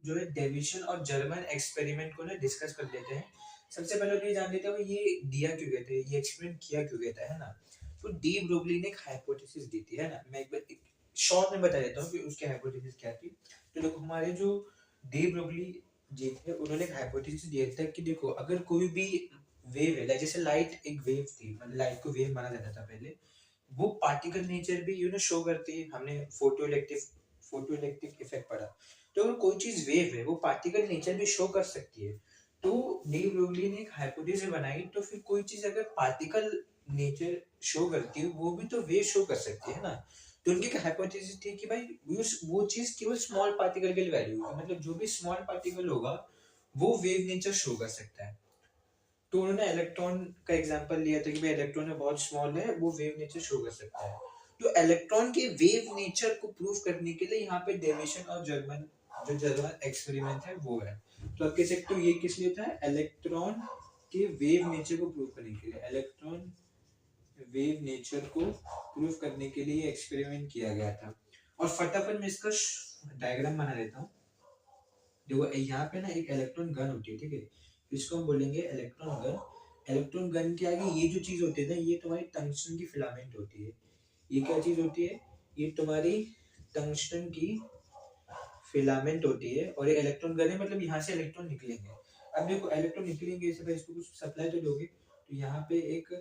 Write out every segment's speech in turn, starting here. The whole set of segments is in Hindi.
जो है डेविसन और जर्मन एक्सपेरिमेंट को ना डिस्कस कर लेते हैं। सबसे पहले तो ये जान लेते हैं भाई ये दिया क्यों गया था, ये एक्सपेरिमेंट किया क्यों गया था, है ना। तो डी ब्रोगली ने एक हाइपोथेसिस दी थी, है ना। मैं एक बार शॉर्ट में बता देता हूँ कि उसकी हाइपोथेसिस क्या थी। तो देखो हमारे जो डी ब्रोगली जी थे उन्होंने एक हाइपोथेसिस दिया था कि देखो अगर कोई भी वेव है, जैसे लाइट एक वेव थी, मतलब लाइट को वेव माना जाता था पहले, वो पार्टिकल नेचर भी शो करती है। हमने फोटो इलेक्ट्रिक इफेक्ट पढ़ा। तो अगर कोई चीज वेव है वो पार्टिकल नेचर भी शो कर सकती है। तो डी ब्रोगली ने एक हाइपोथेसिस बनाई, तो फिर कोई चीज अगर पार्टिकल नेचर शो करती है वो भी तो वेव शो कर सकती है ना। तो उनकी एक हाइपोथेसिस थी कि भाई वो चीज केवल स्मॉल पार्टिकल के लिए वैल्यू होगी, मतलब जो भी स्मॉल पार्टिकल होगा वो वेव नेचर शो कर सकता है। तो उन्होंने इलेक्ट्रॉन का एग्जांपल लिया था कि भाई इलेक्ट्रॉन है बहुत स्मॉल है, वो वेव नेचर शो कर सकता है। तो इलेक्ट्रॉन के वेव नेचर को प्रूव करने के लिए यहाँ पे डेविसन और जर्मन एक्सपेरिमेंट है वो है। तो आप कह सकते हो ये किस लिए था, इलेक्ट्रॉन के वेव नेचर को प्रूव करने के लिए, इलेक्ट्रॉन वेव नेचर को प्रूव करने के लिए एक्सपेरिमेंट किया गया था। और फटाफट मैं इसका डायग्राम बना देता हूँ। देखो यहाँ पे ना एक इलेक्ट्रॉन गन होती है, ठीक है। इसको हम बोलेंगे इलेक्ट्रॉन गन। इलेक्ट्रॉन गन के आगे ये जो चीज होती है ना, ये तुम्हारी टंगस्टन की फिलामेंट होती है। ये क्या चीज होती है, ये तुम्हारी टंगस्टन की फिलामेंट होती है। और ये इलेक्ट्रॉन गन है, मतलब यहाँ से इलेक्ट्रॉन निकलेंगे। अब देखो इलेक्ट्रॉन निकलेंगे ऐसे, भाई इसको कुछ सप्लाई तो दोगे। तो यहाँ पे एक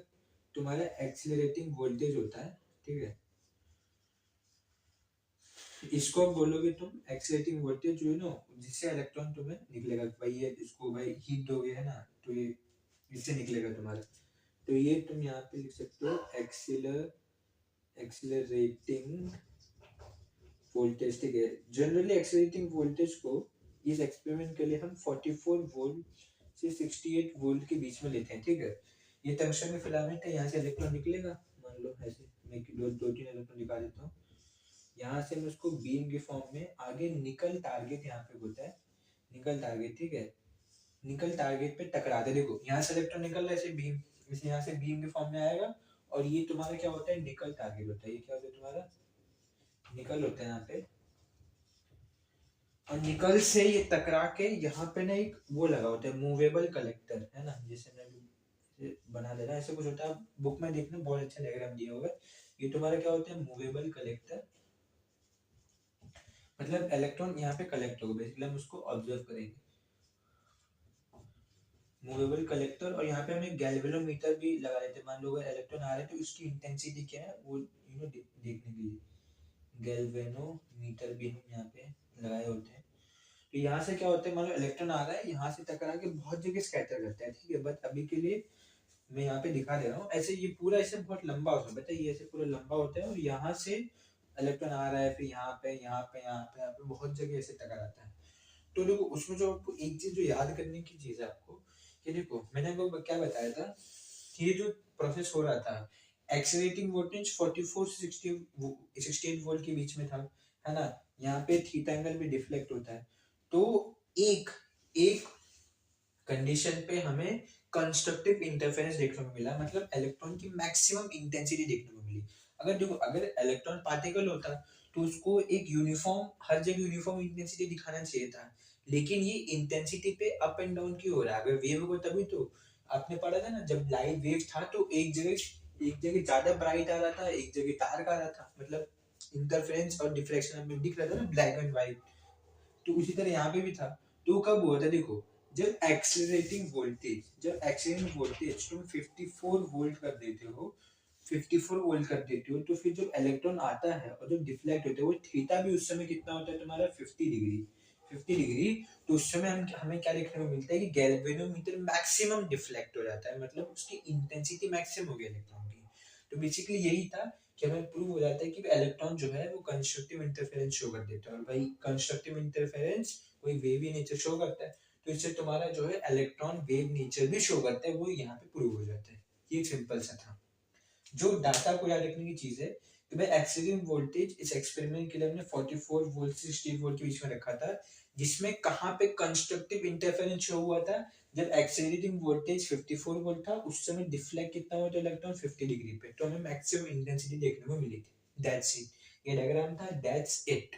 तुम्हारा एक्सीलरेटिंग वोल्टेज होता है, ठीक है। इसको आप बोलोगे तुम एक्साइटिंग वोल्टेज जो है ना, जिससे इलेक्ट्रॉन तुम्हें निकलेगा। भाई ये इसको भाई हीट दोगे, है ना, तो ये इससे निकलेगा तुम्हारा। तो ये तुम यहाँ पे लिख सकते हो एक्सीलरेटिंग वोल्टेज, ठीक है। जनरली एक्सीलरेटिंग वोल्टेज को इस एक्सपेरिमेंट के लिए हम 44 वोल्ट से 68 वोल्ट के बीच में लेते हैं, ठीक है। ये टंगस्टन का फिलामेंट है, यहाँ से इलेक्ट्रॉन निकलेगा। मान लो ऐसे मैं दो तीन इलेक्ट्रॉन निकाल देता हूँ। यहाँ से मैं उसको बीम के फॉर्म में आगे निकल टारगेट यहाँ पे होता है, निकल टारगेट, ठीक है। निकल टारगेट पे टकरा दे। देखो यहाँ से इलेक्ट्रॉन निकल रहा है, ऐसे बीम, इसे यहाँ से बीम के फॉर्म में आएगा। और ये तुम्हारा क्या होता है, निकल टारगेट होता है। ये क्या होता है तुम्हारा, निकल होता है यहाँ पे। और निकल से ये टकरा के यहाँ पे ना एक वो लगा होता है, मूवेबल कलेक्टर, है ना। जैसे मैं बना दे रहा है, ऐसे कुछ होता है। बुक में देखना बहुत अच्छा डायग्राम दिया होगा। ये तुम्हारा क्या होता है, मूवेबल कलेक्टर। मतलब इलेक्ट्रॉन यहाँ पे कलेक्ट होगा, बेसिकली हम उसको ऑब्जर्व करेंगे, मूवेबल कलेक्टर। और यहाँ पे हम एक गैल्वेनोमीटर भी लगा लेते हैं। मान लो अगर इलेक्ट्रॉन आ रहे हैं तो उसकी इंटेंसिटी क्या है वो देखने के लिए गैल्वेनोमीटर भी हम यहाँ पे लगाए होते हैं। तो यहाँ से क्या होता है, मान लो इलेक्ट्रॉन आ रहा है, यहाँ से टकरा के बहुत जगह स्कैटर करता है, ठीक है। बट अभी के लिए मैं यहाँ पे दिखा दे रहा हूँ। ऐसे ये पूरा ऐसे बहुत लंबा होता है, बताइए, ये ऐसे पूरा लंबा होता है। और यहाँ से इलेक्ट्रॉन आ रहा है, फिर यहाँ पे बहुत जगह ऐसे टकराता है। तो देखो उसमें जो आपको एक चीज जो याद करने की चीज है आपको, कि देखो मैंने आपको क्या बताया था कि ये जो प्रोसेस हो रहा था, एक्सीलरेटिंग वोल्टेज 44 से 68 वोल्ट के बीच में था, है ना। यहाँ पे थीटा एंगल भी डिफ्लेक्ट होता है। तो एक एक कंडीशन पे हमें कंस्ट्रक्टिव इंटरफेरेंस देखने को मिला, मतलब इलेक्ट्रॉन की मैक्सिमम इंटेंसिटी देखने को मिली। अगर देखो अगर इलेक्ट्रॉन पार्टिकल होता तो उसको एक यूनिफॉर्म, हर जगह यूनिफॉर्म इंटेंसिटी दिखाना चाहिए था। लेकिन ये इंटेंसिटी पे अप एंड डाउन क्यों हो रहा है, अगर वेव हो तभी तो। आपने पढ़ा था ना, जब लाइट वेव था तो एक जगह ज्यादा ब्राइट आ रहा था, एक जगह डार्क आ रहा था, मतलब इंटरफेरेंस और डिफ्रेक्शन हमें दिख रहा था ना, ब्लैक एंड व्हाइट। तो उसी तरह यहाँ पे भी था। तो कब हुआ था, देखो जब एक्सीलरेटिंग वोल्टेज तुम 54 वोल्ट कर देते हो, 54 वोल्ट कर देते हो, तो फिर जब इलेक्ट्रॉन आता है और जब डिफ्लेक्ट होता है, वो थीटा भी उस समय कितना होता है तुम्हारा, 50 डिग्री। तो उस समय हमें क्या देखने को मिलता है कि गैल्वेनोमीटर मैक्सिमम डिफ्लेक्ट हो जाता है, मतलब उसकी इंटेंसिटी मैक्सिमम हो गई इलेक्ट्रॉन की। तो बेसिकली यही था कि हमें प्रूव हो जाता है कि इलेक्ट्रॉन जो है वो कंस्ट्रक्टिव इंटरफेरेंस शो कर देता है। और भाई कंस्ट्रक्टिव इंटरफेरेंस कोई वेवी नेचर शो करता है, तो इससे तुम्हारा जो है इलेक्ट्रॉन वेव नेचर भी शो करता है, वो यहाँ पे प्रूव हो जाता है। ये सिंपल सा था। जो डाटा को याद रखने की चीज है कि भाई एक्सीलरेटिंग वोल्टेज इस एक्सपेरिमेंट के लिए हमने 44 वोल्ट से 60 वोल्ट के बीच में रखा था, जिसमें कहाँ पे कंस्ट्रक्टिव इंटरफेरेंस शो हुआ था, जब एक्सीलरेटिंग वोल्टेज 54 वोल्ट था, उस समय डिफ्लेक्ट कितना हुआ था इलेक्ट्रॉन, 50 डिग्री पे। तो हमें मैक्सिमम इंटेंसिटी देखने को मिली थी। दैट्स इट, ये डायग्राम था, दैट्स इट।